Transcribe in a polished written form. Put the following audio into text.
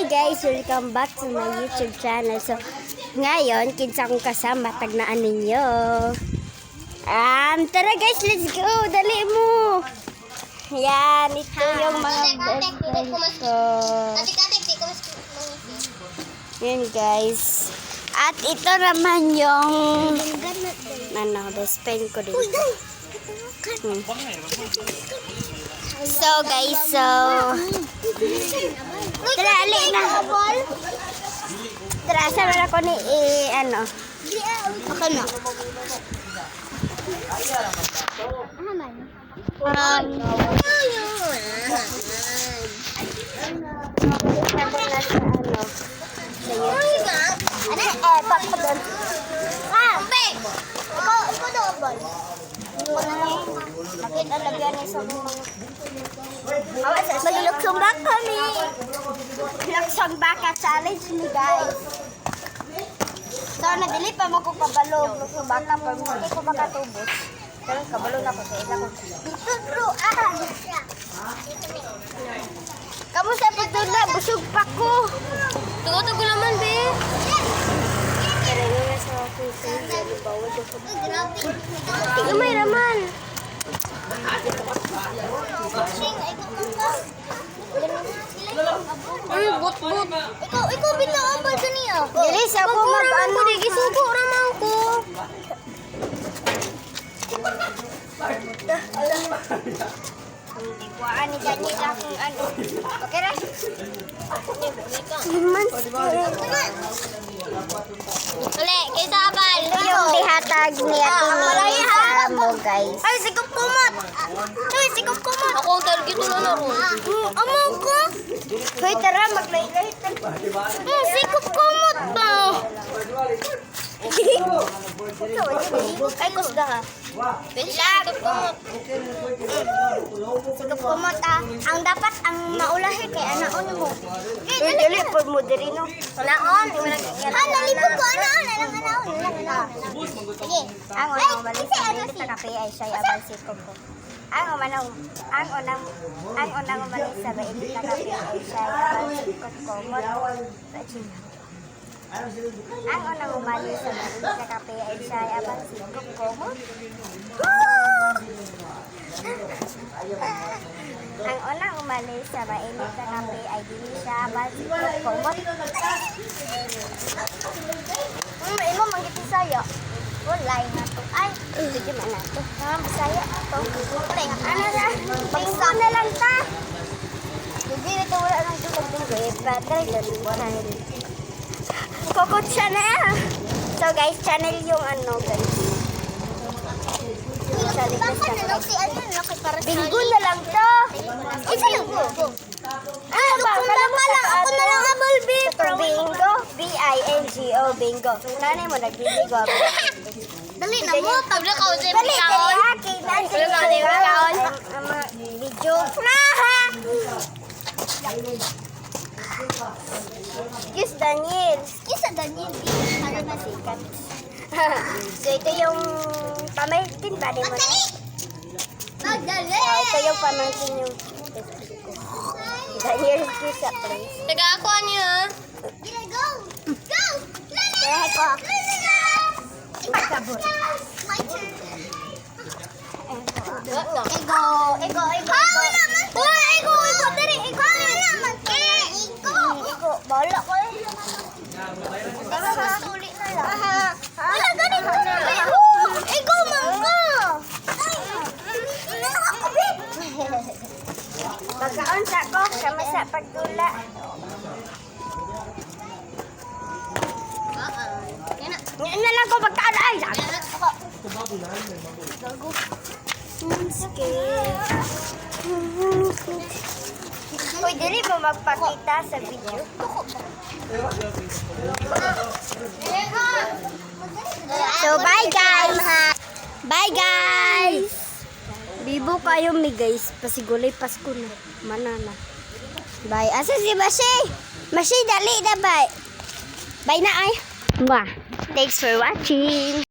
guys, welcome back to my YouTube channel. So, ngayon, kinsa kong kasama, tagnaan ninyo. Tara guys, let's go. Dali mo. Yan, ito yung mga best friends ko. Yan guys. At ito naman yung best friend ko din. So guys, tara, ali na. Tara, sama na ko ni, ako na. Bakit alagyan niya sa mga magluksong back kami. Luksong baka challenge ni guys. So nadili pa mo ko kabalo luksong baka pero hindi ko makatubos. Pero kabalo na ko sa ila ko. Dito kamu sa pagdula busog pa ko. Tugo naman be. Tingnan may raman. But. Ikaw binaabal sa niya. Dilis ako mag-ano. Gisugo raman ko. Hindi ko ani ganyan akong ano. Okay ra? Uli, kita abal. Ito yung dihatag niya sa mo guys. Ay, sikop kumot. Ako ang target na naroon. Amo ko. Hoy, tara, maglay-lay. Sikop kumot ba? Ay, kusda ha. Sikop kumot. Sikop kumot ang dapat ang maulahin kay anaon mo. Dili po mo diri no. Anaon, nalipog ko anaon. Sige, ang unang umalis sa kape ay siya abal sikop ko. Ang unang umalis sa bainit na kape ay siya abal sikop ko. Ang unang umalis sa bainit na kape ay siya abal sikop ko. Ang unang umalis sa mainit na kape ay dili siya basikop kumot. Imo manggit Bisaya. Walay na to. Ay, sige man na to. Bisaya to. Ano na? Pagsa na lang ta. Hindi ito wala nang tulog-tulog. Patay dali mo na. Kokot siya na. So guys, channel yung guys. Bingo na lang to. Isa yung bingo. Ako na lang abal, bingo. B-I-N-G-O, bingo. Nanay mo nagbibingo. Dali na mo. Tabla ka o dyan. Dali ka video. Excuse Daniel. Para masikat. So ito yung pamangkin ba di mo? Magdali! Ito yung pamangkin yung Daniel Kisa, please. Taga ako niya. Go! Kaya ko. Ipagkabot. My turn. Ego. Dari, ego. Ego. Bala ko eh. Sulit na lang. Wala, ganito na. Ego, mangga. Pagkaunsa ko, sama sa pagdula. Yan na lang ko pagkaan. Ay, ako. Gago. Uy, dili mo magpakita sa video. So, bye guys. Bibo kayo mi guys. Pasigulay Pasko na. Manana. Bye. Asa si Mashi? Mashi, dali na bye. Bye na ay. Thanks for watching.